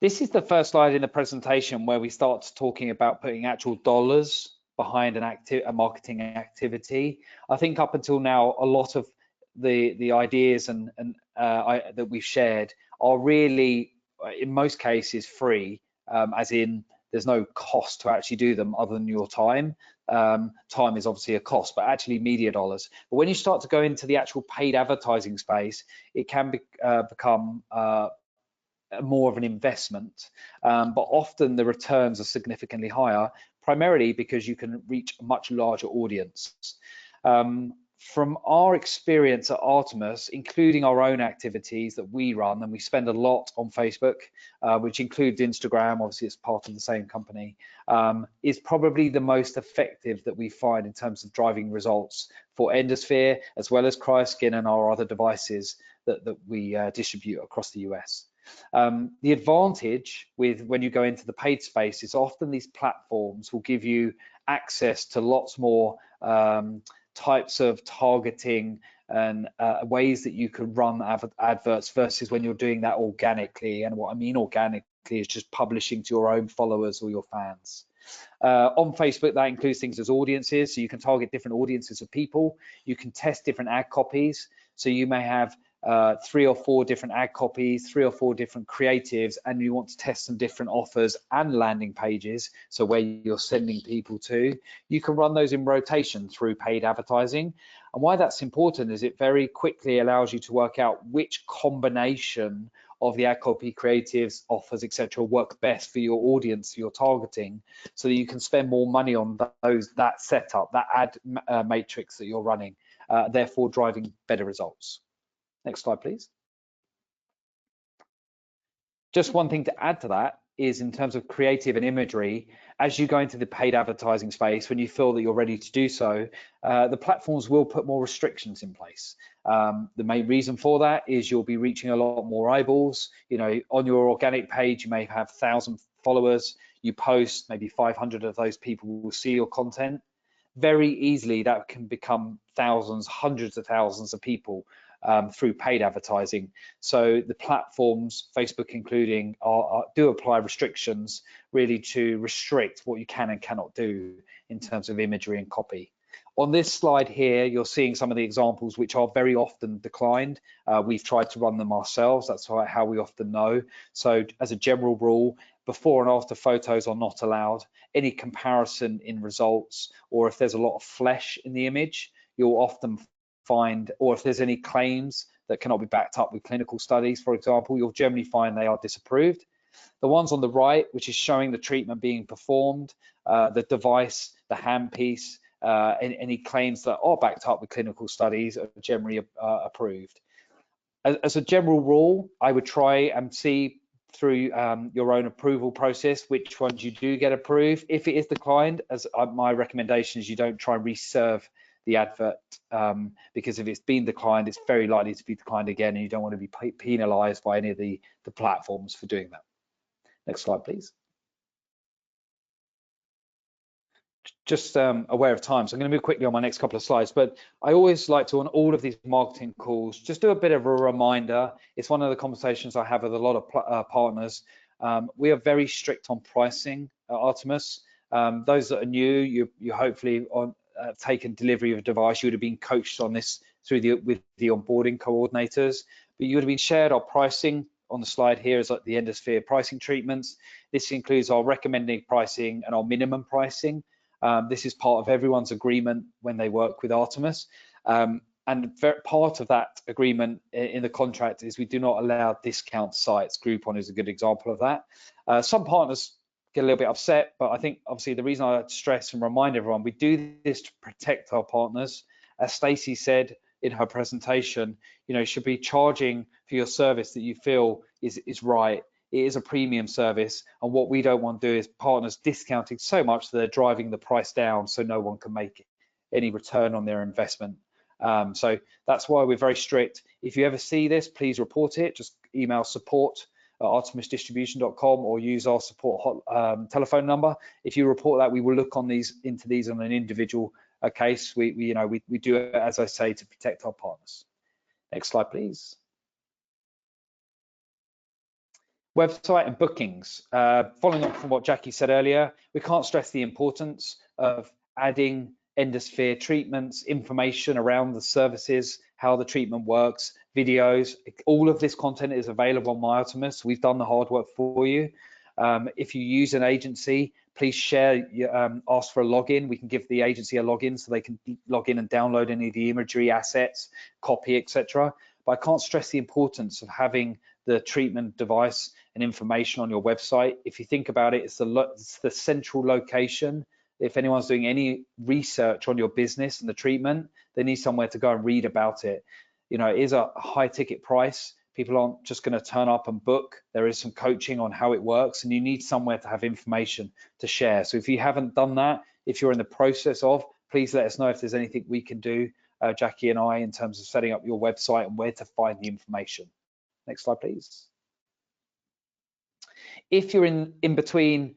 Speaker 1: this is the first slide in the presentation where we start talking about putting actual dollars behind a marketing activity. I think up until now, a lot of the ideas that we've shared are really, in most cases, free, as in there's no cost to actually do them other than your time. Time is obviously a cost, but actually media dollars. But when you start to go into the actual paid advertising space, it can become more of an investment, but often the returns are significantly higher, primarily because you can reach a much larger audience. From our experience at Artemis, including our own activities that we run, and we spend a lot on Facebook, which includes Instagram, obviously it's part of the same company, is probably the most effective that we find in terms of driving results for Endosphere, as well as cryoskin and our other devices that we distribute across the US. The advantage with when you go into the paid space is often these platforms will give you access to lots more types of targeting and ways that you can run adverts versus when you're doing that organically. And what I mean organically is just publishing to your own followers or your fans. On Facebook, that includes things as audiences, so you can target different audiences of people. You can test different ad copies, so you may have 3 or 4 different ad copies, 3 or 4 different creatives, and you want to test some different offers and landing pages, so where you're sending people to, you can run those in rotation through paid advertising. And why that's important is it very quickly allows you to work out which combination of the ad copy, creatives, offers, etc. work best for your audience, your targeting, so that you can spend more money on that setup, that ad matrix that you're running, therefore driving better results. Next slide, please. Just one thing to add to that is in terms of creative and imagery, as you go into the paid advertising space, when you feel that you're ready to do so, the platforms will put more restrictions in place. The main reason for that is you'll be reaching a lot more eyeballs. You know, on your organic page, you may have 1,000 followers. You post, maybe 500 of those people will see your content. Very easily, that can become thousands, hundreds of thousands of people through paid advertising. So the platforms, Facebook including, do apply restrictions really to restrict what you can and cannot do in terms of imagery and copy. On this slide here, you're seeing some of the examples which are very often declined. We've tried to run them ourselves. That's how we often know. So as a general rule, before and after photos are not allowed. Any comparison in results, or if there's a lot of flesh in the image, you'll often find, or if there's any claims that cannot be backed up with clinical studies, for example, you'll generally find they are disapproved. The ones on the right, which is showing the treatment being performed, the device, the handpiece, any claims that are backed up with clinical studies are generally approved. As a general rule, I would try and see through your own approval process which ones you do get approved. If it is declined, as my recommendation is you don't try and reserve the advert, because if it's been declined, it's very likely to be declined again, and you don't want to be penalized by any of the platforms for doing that. Next slide, please. just aware of time, so I'm going to move quickly on my next couple of slides, but I always like to, on all of these marketing calls, just do a bit of a reminder. It's one of the conversations I have with a lot of partners. We are very strict on pricing at Artemis. Those that are new, you hopefully taken delivery of a device, you would have been coached on this with the onboarding coordinators, but you would have been shared our pricing. On the slide here is like the Endosphere pricing treatments. This includes our recommended pricing and our minimum pricing. This is part of everyone's agreement when they work with Artemis. And part of that agreement in the contract is we do not allow discount sites. Groupon is a good example of that. Some partners get a little bit upset, but I think obviously the reason I stress and remind everyone, we do this to protect our partners. As Stacey said in her presentation, you should be charging for your service that you feel is right. It is a premium service, and what we don't want to do is partners discounting so much that they're driving the price down so no one can make any return on their investment. So that's why we're very strict. If you ever see this, please report it. Just email support@artemisdistribution.com or use our support telephone number. If you report that, we will look into these on an individual case. We do it, as I say, to protect our partners. Next slide, please. Website and bookings. Following up from what Jackie said earlier, we can't stress the importance of adding Endosphere treatments, information around the services, how the treatment works, videos. All of this content is available on My Artemis. We've done the hard work for you. If you use an agency, please share, ask for a login. We can give the agency a login so they can log in and download any of the imagery assets, copy, etc. But I can't stress the importance of having the treatment device and information on your website. If you think about it, it's the central location. If anyone's doing any research on your business and the treatment, they need somewhere to go and read about it. It is a high ticket price. People aren't just going to turn up and book. There is some coaching on how it works, and you need somewhere to have information to share. So if you haven't done that, if you're in the process of, please let us know if there's anything we can do, Jackie and I, in terms of setting up your website and where to find the information. Next slide, please. If you're in between,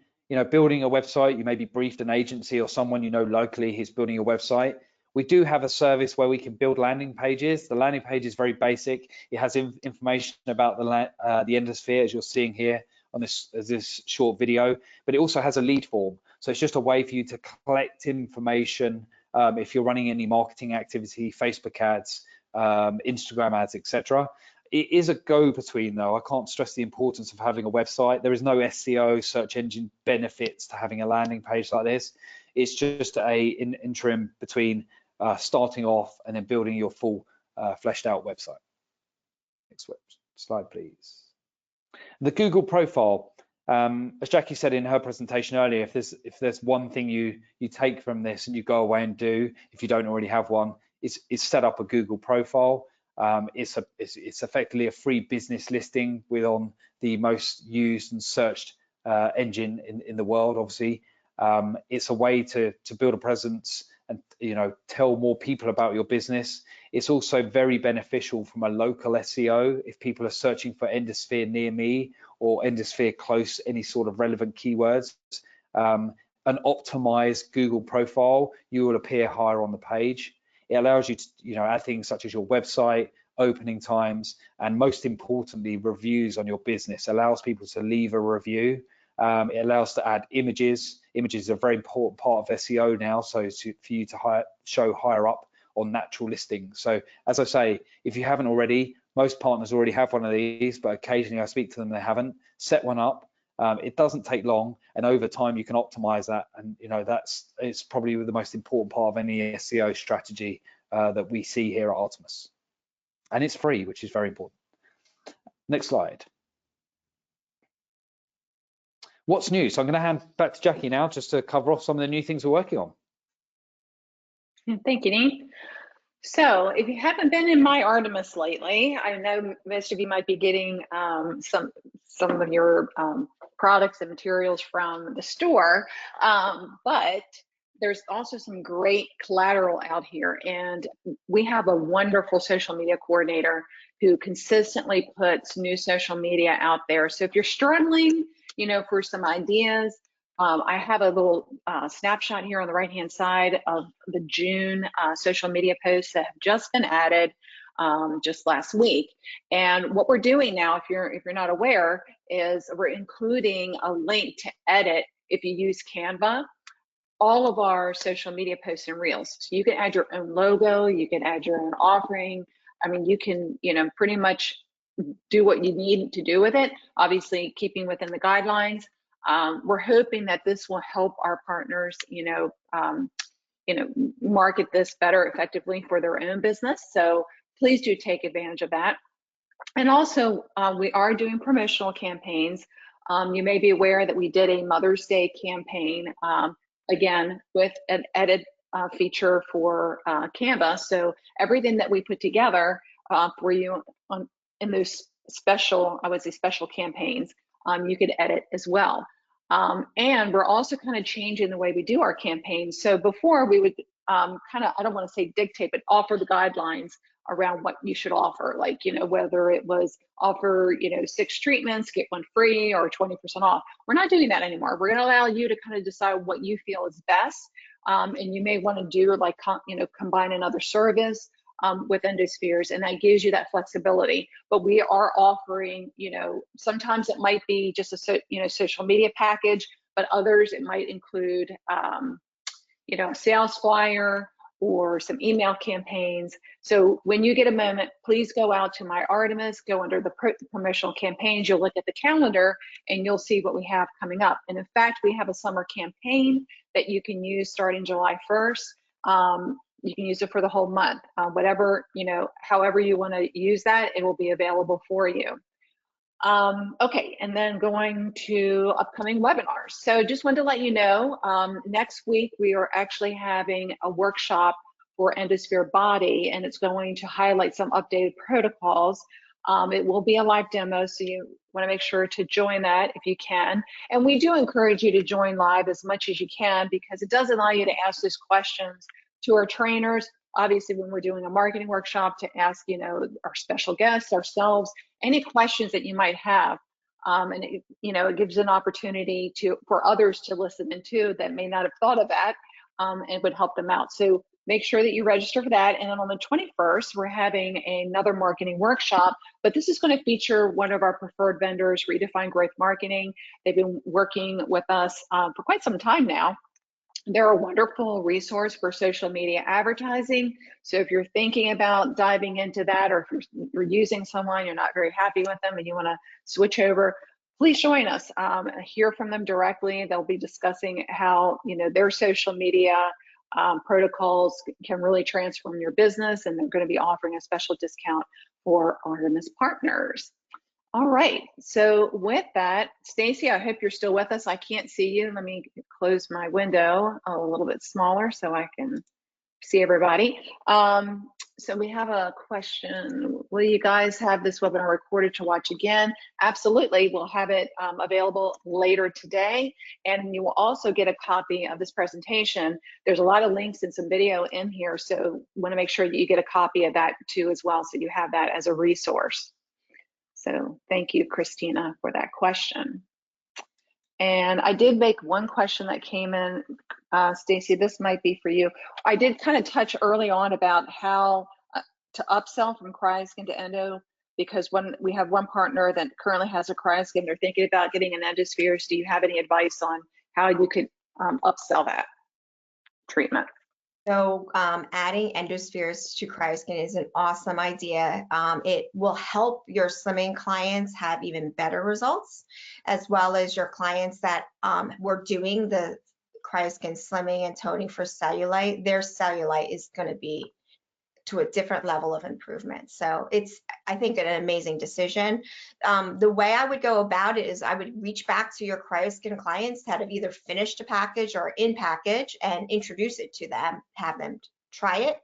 Speaker 1: building a website, you maybe briefed an agency or someone locally who's building a website. We do have a service where we can build landing pages. The landing page is very basic. It has information about the Endosphere, as you're seeing here on this short video, but it also has a lead form. So it's just a way for you to collect information if you're running any marketing activity, Facebook ads, Instagram ads, etc. It is a go-between, though. I can't stress the importance of having a website. There is no SEO, search engine benefits to having a landing page like this. It's just an interim between starting off and then building your full fleshed out website. Next slide, please. The Google profile. As Jackie said in her presentation earlier, if there's one thing you take from this and you go away and do, if you don't already have one, is set up a Google profile. It's effectively a free business listing on the most used and searched engine in the world. Obviously, it's a way to build a presence and tell more people about your business. It's also very beneficial from a local SEO if people are searching for Endosphere near me or Endosphere close, any sort of relevant keywords. An optimized Google profile, you will appear higher on the page. It allows you to add things such as your website, opening times, and most importantly, reviews on your business. It allows people to leave a review. It allows to add images. Images are a very important part of SEO now, so for you to show higher up on natural listings. So as I say, if you haven't already, most partners already have one of these, but occasionally I speak to them, they haven't. Set one up. It doesn't take long, and over time you can optimize that, and it's probably the most important part of any SEO strategy that we see here at Artemis, and it's free, which is very important. Next slide. What's new? So I'm going to hand back to Jackie now just to cover off some of the new things we're working on.
Speaker 2: Thank you, Dean. So if you haven't been in My Artemis lately, I know most of you might be getting some of your products and materials from the store, but there's also some great collateral out here, and we have a wonderful social media coordinator who consistently puts new social media out there. So if you're struggling, for some ideas, I have a little snapshot here on the right-hand side of the June social media posts that have just been added just last week. And what we're doing now, if you're not aware, is we're including a link to edit, if you use Canva, all of our social media posts and reels. So you can add your own logo, you can add your own offering. I mean, you can, pretty much do what you need to do with it, obviously keeping within the guidelines. We're hoping that this will help our partners, market this better effectively for their own business. So please do take advantage of that. And also, we are doing promotional campaigns. You may be aware that we did a Mother's Day campaign, again, with an edit feature for Canva. So everything that we put together for you in those special, I would say special campaigns, you could edit as well. And we're also kind of changing the way we do our campaigns. So before we would kind of, I don't want to say dictate, but offer the guidelines around what you should offer, like, whether it was offer, 6 treatments, get 1 free, or 20% off. We're not doing that anymore. We're going to allow you to kind of decide what you feel is best. And you may want to do like, combine another service with Endospheres, and that gives you that flexibility. But we are offering, sometimes it might be just a social media package, but others it might include, a sales flyer or some email campaigns. So when you get a moment, please go out to my Artemis, go under the promotional campaigns, you'll look at the calendar and you'll see what we have coming up. And in fact, we have a summer campaign that you can use starting July 1st. You can use it for the whole month, whatever, however you want to use that, it will be available for you. Okay, and then going to upcoming webinars. So just wanted to let you know, next week we are actually having a workshop for Endosphere Body, and it's going to highlight some updated protocols. It will be a live demo, so you want to make sure to join that if you can. And we do encourage you to join live as much as you can, because it does allow you to ask those questions to our trainers. Obviously, when we're doing a marketing workshop, to ask, our special guests, ourselves, any questions that you might have. And it gives an opportunity for others to listen into that may not have thought of that, and would help them out. So make sure that you register for that. And then on the 21st, we're having another marketing workshop, but this is going to feature one of our preferred vendors, Redefine Growth Marketing. They've been working with us for quite some time now. They're a wonderful resource for social media advertising. So if you're thinking about diving into that, or if you're using someone, you're not very happy with them and you want to switch over, please join us. Hear from them directly. They'll be discussing how their social media protocols can really transform your business, and they're going to be offering a special discount for Artemis partners. All right, so with that, Stacey, I hope you're still with us. I can't see you. Let me close my window a little bit smaller so I can see everybody. So we have a question. Will you guys have this webinar recorded to watch again? Absolutely, we'll have it available later today. And you will also get a copy of this presentation. There's a lot of links and some video in here, so want to make sure that you get a copy of that too as well, so you have that as a resource. So thank you, Christina, for that question. And I did make one question that came in, Stacey, this might be for you. I did kind of touch early on about how to upsell from cryoskin to endo, because when we have one partner that currently has a cryoskin, they're thinking about getting an Endospheres. Do you have any advice on how you could upsell that treatment?
Speaker 3: So adding Endospheres to cryoskin is an awesome idea. It will help your slimming clients have even better results, as well as your clients that were doing the cryoskin slimming and toning for cellulite. Their cellulite is going to be to a different level of improvement. So it's, I think, an amazing decision. The way I would go about it is I would reach back to your cryoskin clients that have either finished a package or in package and introduce it to them, have them try it,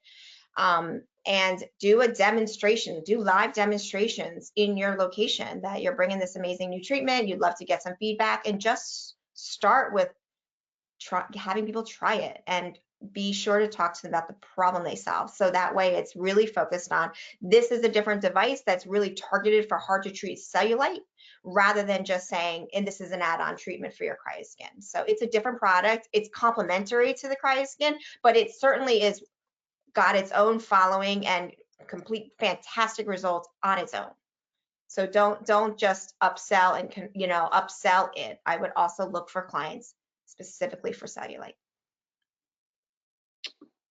Speaker 3: and do a demonstration, do live demonstrations in your location that you're bringing this amazing new treatment. You'd love to get some feedback, and just start with having people try it. And be sure to talk to them about the problem they solve. So that way it's really focused on, this is a different device that's really targeted for hard to treat cellulite, rather than just saying, and this is an add-on treatment for your cryoskin. So it's a different product. It's complementary to the cryoskin, but it certainly is got its own following and complete fantastic results on its own. So don't just upsell and upsell it. I would also look for clients specifically for cellulite.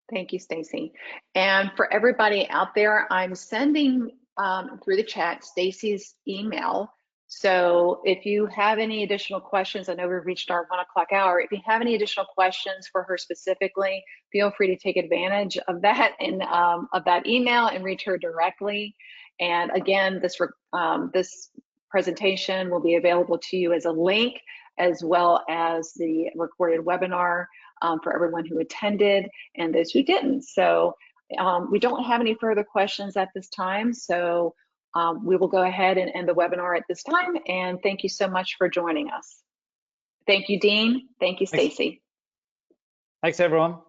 Speaker 2: Thank you, Stacey. And for everybody out there, I'm sending through the chat Stacey's email. So if you have any additional questions, I know we've reached our 1 o'clock hour. If you have any additional questions for her specifically, feel free to take advantage of that and of that email and reach her directly. And again, this presentation will be available to you as a link, as well as the recorded webinar for everyone who attended and those who didn't. So we don't have any further questions at this time. So we will go ahead and end the webinar at this time. And thank you so much for joining us. Thank you, Dean. Thank you, Stacey.
Speaker 1: Thanks, everyone.